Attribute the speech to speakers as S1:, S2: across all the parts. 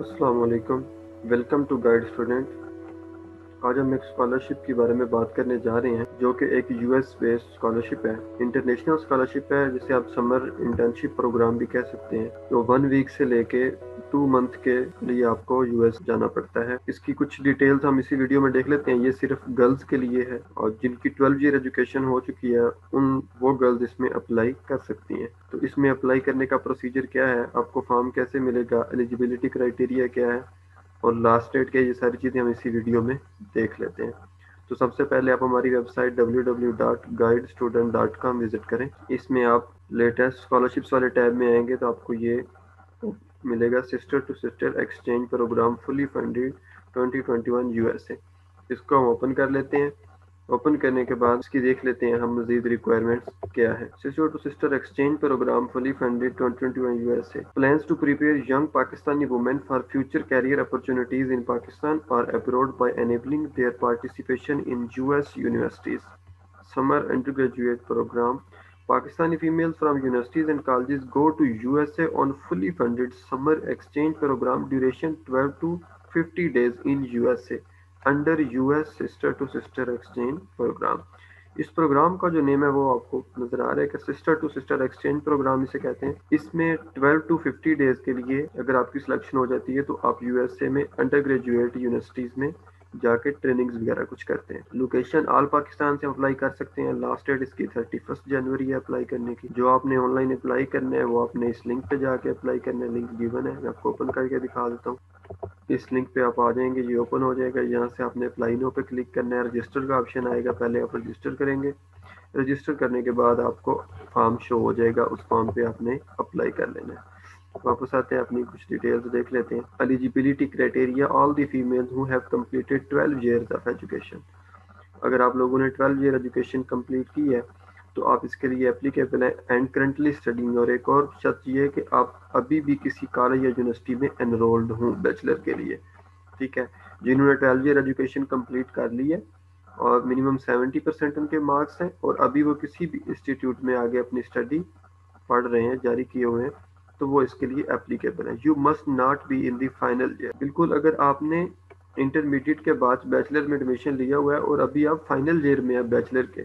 S1: अस्सलाम वालेकुम। Welcome to guide student. आज हम एक स्कॉलरशिप के बारे में बात करने जा रहे हैं जो कि एक यूएस बेस्ड स्कॉलरशिप है। इंटरनेशनल स्कॉलरशिप है जिसे आप समर इंटर्नशिप प्रोग्राम भी कह सकते हैं। तो 1 वीक से लेके 2 मंथ के लिए आपको यूएस जाना पड़ता है। इसकी कुछ डिटेल्स हम इसी वीडियो में देख लेते हैं। ये सिर्फ गर्ल्स के लिए है और जिनकी 12 ईयर एजुकेशन हो चुकी है वो गर्ल्स इसमें अप्लाई कर सकती हैं। तो इसमें अप्लाई करने का प्रोसीजर क्या है, आपको फॉर्म कैसे मिलेगा, एलिजिबिलिटी क्राइटेरिया क्या है और लास्ट डेट क्या है, ये सारी चीज़ें हम इसी वीडियो में देख लेते हैं। तो सबसे पहले आप हमारी वेबसाइट www.guidestudent.com विजिट करें। इसमें आप लेटेस्ट स्कॉलरशिप्स वाले टैब में आएंगे तो आपको ये मिलेगा sister to sister exchange programme fully funded 2021 USA. इसको हम ओपन कर लेते हैं। ओपन करने के बाद इसकी देख लेते हैं हम मजीद रिक्वायरमेंट्स क्या है। Sister to sister exchange programme fully funded 2021 USA plans to prepare young Pakistani women for future career opportunities in Pakistan or abroad by enabling their participation in US universities. Summer undergraduate program. Pakistani females from universities and colleges go to USA on fully funded summer exchange program duration 12 to 50 days in USA under US sister to sister exchange programme. इस programme का जो name है वो आपको नजर आ रहा है कि sister to sister exchange programme इसे कहते हैं। इसमें 12 टू 50 डेज के लिए अगर आपकी सिलेक्शन हो जाती है तो आप यूएसए में अंडर ग्रेजुएट यूनिवर्सिटीज में जाके ट्रेनिंग्स वगैरह कुछ करते हैं। लोकेशन ऑल पाकिस्तान से अप्लाई कर सकते हैं। लास्ट डेट इसकी 31 जनवरी है अप्लाई करने की। जो आपने ऑनलाइन अप्लाई करना है वो आपने इस लिंक पे जाके अप्लाई करना है। लिंक गिवन है, मैं आपको ओपन करके दिखा देता हूँ। इस लिंक पे आप आ जाएंगे, ये ओपन हो जाएगा। यहाँ से आपने अप्लाई नो पे क्लिक करना है। रजिस्टर का ऑप्शन आएगा, पहले आप रजिस्टर करेंगे। रजिस्टर करने के बाद आपको फॉर्म शो हो जाएगा, उस फॉर्म पे आपने अप्लाई कर लेना है। वापस आते हैं, अपनी कुछ डिटेल्स देख लेते हैं। Eligibility criteria all the female who have completed 12 years of education. अगर आप लोगों ने 12 ईयर एजुकेशन कंप्लीट की है तो आप इसके लिए एप्लीकेबल हैं एंड करंटली स्टडिंग। और एक और शर्त ये है कि आप अभी भी किसी कॉलेज या यूनिवर्सिटी में एनरोल्ड हों बैचलर के लिए। ठीक है, जिन्होंने 12 ईयर एजुकेशन कंप्लीट कर ली है और मिनिमम 70% उनके मार्क्स हैं और अभी वो किसी भी इंस्टीट्यूट में आगे अपनी स्टडी पढ़ रहे हैं, जारी किए हुए हैं, तो वो इसके लिए एप्लीकेबल है। You must not be in the final year. बिल्कुल, अगर आपने इंटरमीडिएट के बाद बैचलर में एडमिशन लिया हुआ है और अभी आप फाइनल ईयर में है बैचलर के,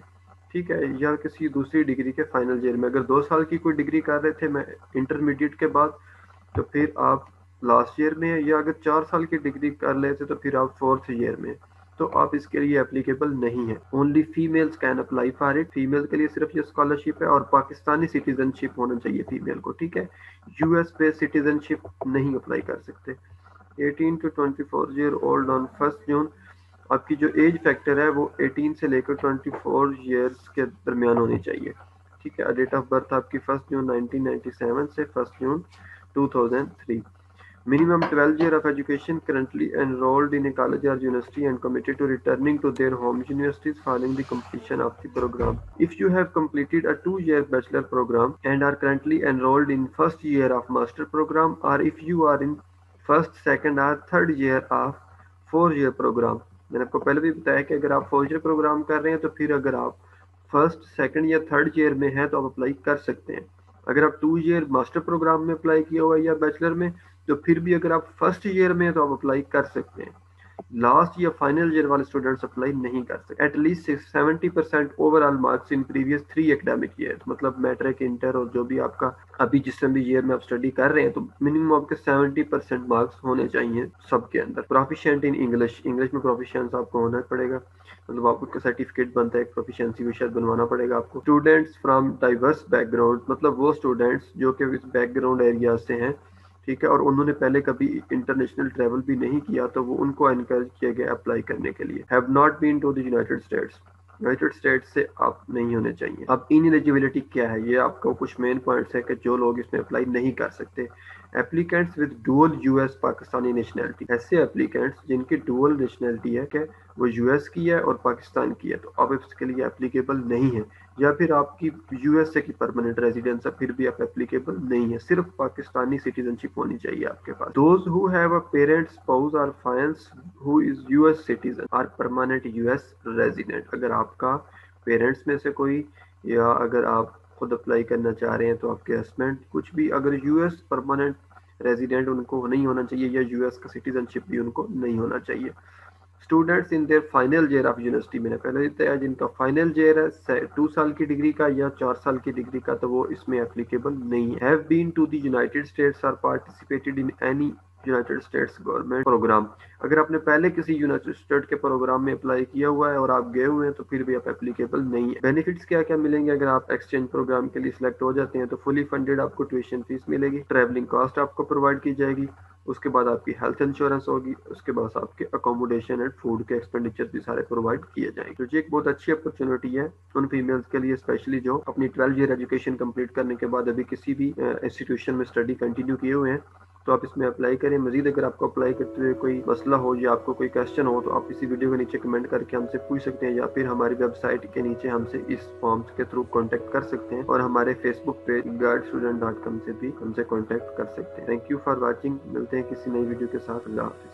S1: ठीक है, या किसी दूसरी डिग्री के फाइनल ईयर में, अगर 2 साल की कोई डिग्री कर रहे थे मैं इंटरमीडिएट के बाद, तो फिर आप लास्ट ईयर में है। या अगर 4 साल की डिग्री कर लेते तो फिर आप 4th ईयर में, तो आप इसके लिए एप्लीकेबल नहीं है। Only females can apply for it. Female के लिए सिर्फ ये स्कॉलरशिप है और पाकिस्तानी सिटीजनशिप होना चाहिए फीमेल को। ठीक है, यूएस पे सिटीजनशिप नहीं अप्लाई कर सकते। 18 टू 24 ईयर ओल्ड ऑन 1 जून। आपकी जो एज फैक्टर है वो 18 से लेकर 24 ईयर्स के दरमियान होनी चाहिए। ठीक है, डेट ऑफ बर्थ आपकी 1 जून 1997 से 1 जून 2003। Minimum 12 year of education, currently enrolled in a college or university and committed to returning to their home universities following the completion of the program. If you have completed a 2-year bachelor program and are currently enrolled in first year of master program, or if you are in first, second or third year of 4-year program, मैंने आपको पहले भी बताया कि अगर आप 4 year programme कर रहे हैं तो फिर अगर आप फर्स्ट, सेकंड या थर्ड ईयर में हैं तो आप अप्लाई कर सकते हैं। अगर आप 2 ईयर मास्टर प्रोग्राम में अप्लाई किया हुआ है या बैचलर में, तो फिर भी अगर आप फर्स्ट ईयर में हैं तो आप अप्लाई कर सकते हैं। लास्ट या फाइनल ईयर वाले स्टूडेंट्स अप्लाई नहीं कर सकते। At least 70% overall marks in previous 3 academic year, मतलब मैट्रिक, इंटर और जो भी आपका अभी जिस भी ईयर में आप स्टडी कर रहे हैं, तो मिनिमम आपके 70% मार्क्स होने चाहिए सबके अंदर। प्रोफिशिएंट इन इंग्लिश, इंग्लिश में प्रोफिशिएंस आपको होना पड़ेगा, मतलब आपको सर्टिफिकेट बनता है, एक प्रोफिशिएंसी भी शायद बनवाना पड़ेगा आपको। स्टूडेंट्स फ्रॉम डाइवर्स बैकग्राउंड, मतलब वो स्टूडेंट्स जो कि इस बैकग्राउंड एरिया से हैं, ठीक है, और उन्होंने पहले कभी इंटरनेशनल ट्रैवल भी नहीं किया, तो वो उनको एनकरेज किया गया अप्लाई करने के लिए। Have not been to the United States, United States से आप नहीं होने चाहिए। अब इन एलिजिबिलिटी क्या है, ये आपको कुछ मेन पॉइंट्स है कि जो लोग इसमें अप्लाई नहीं कर सकते। Applicants with dual US Pakistani nationality, ऐसे एप्लीकेंट्स जिनकी डुअल नेशनैलिटी है कि वो यूएस की है और पाकिस्तान की है, तो अब इसके लिए एप्लीकेबल नहीं है। या फिर आपकी यूएसए की परमानेंट रेजिडेंस है, फिर भी आप एप्लीकेबल नहीं है। सिर्फ पाकिस्तानी सिटीजनशिप होनी चाहिए आपके पास। Those who have a parent, spouse और fiance who is US citizen or permanent US resident. अगर आपका पेरेंट्स में से कोई, या अगर आप खुद अप्लाई करना चाह रहे हैं तो आपके हस्बैंड, कुछ भी अगर यूएस परमानेंट रेजिडेंट उनको नहीं होना चाहिए या यूएस का सिटीजनशिप भी उनको नहीं होना चाहिए। Students in their final year of university, मैंने पहले बताया जिनका फाइनल ईयर है 2 साल की डिग्री का या 4 साल की डिग्री का, तो वो इसमें एप्लीकेबल नहीं है। Have been to the United States or participated in any United States government program, अगर आपने पहले किसी यूनाइटेड स्टेट के प्रोग्राम में अप्लाई किया हुआ है और आप गए हुए हैं तो फिर भी आप एप्लीकेबल नहीं है। बेनिफिट्स क्या क्या मिलेंगे अगर आप एक्सचेंज प्रोग्राम के लिए सिलेक्ट हो जाते हैं? तो फुली फंडेड आपको ट्यूशन फीस मिलेगी, ट्रैवलिंग कॉस्ट आपको प्रोवाइड की जाएगी, उसके बाद आपकी हेल्थ इंश्योरेंस होगी, उसके बाद आपके अकोमोडेशन एंड फूड के एक्सपेंडिचर भी सारे प्रोवाइड किए जाएंगे। तो ये एक बहुत अच्छी अपॉर्चुनिटी है उन फीमेल्स के लिए, स्पेशली जो अपनी 12 ईयर एजुकेशन कंप्लीट करने के बाद अभी किसी भी इंस्टीट्यूशन में स्टडी कंटिन्यू किए हुए हैं, तो आप इसमें अप्लाई करें। मजीद अगर आपको अप्लाई करते हुए कोई मसला हो या आपको कोई क्वेश्चन हो तो आप इसी वीडियो के नीचे कमेंट करके हमसे पूछ सकते हैं, या फिर हमारी वेबसाइट के नीचे हमसे इस फॉर्म्स के थ्रू कांटेक्ट कर सकते हैं, और हमारे फेसबुक पेज guidestudent.com से भी हमसे कांटेक्ट कर सकते हैं। थैंक यू फॉर वॉचिंग, मिलते हैं किसी नई वीडियो के साथ। अल्लाह हाफिज।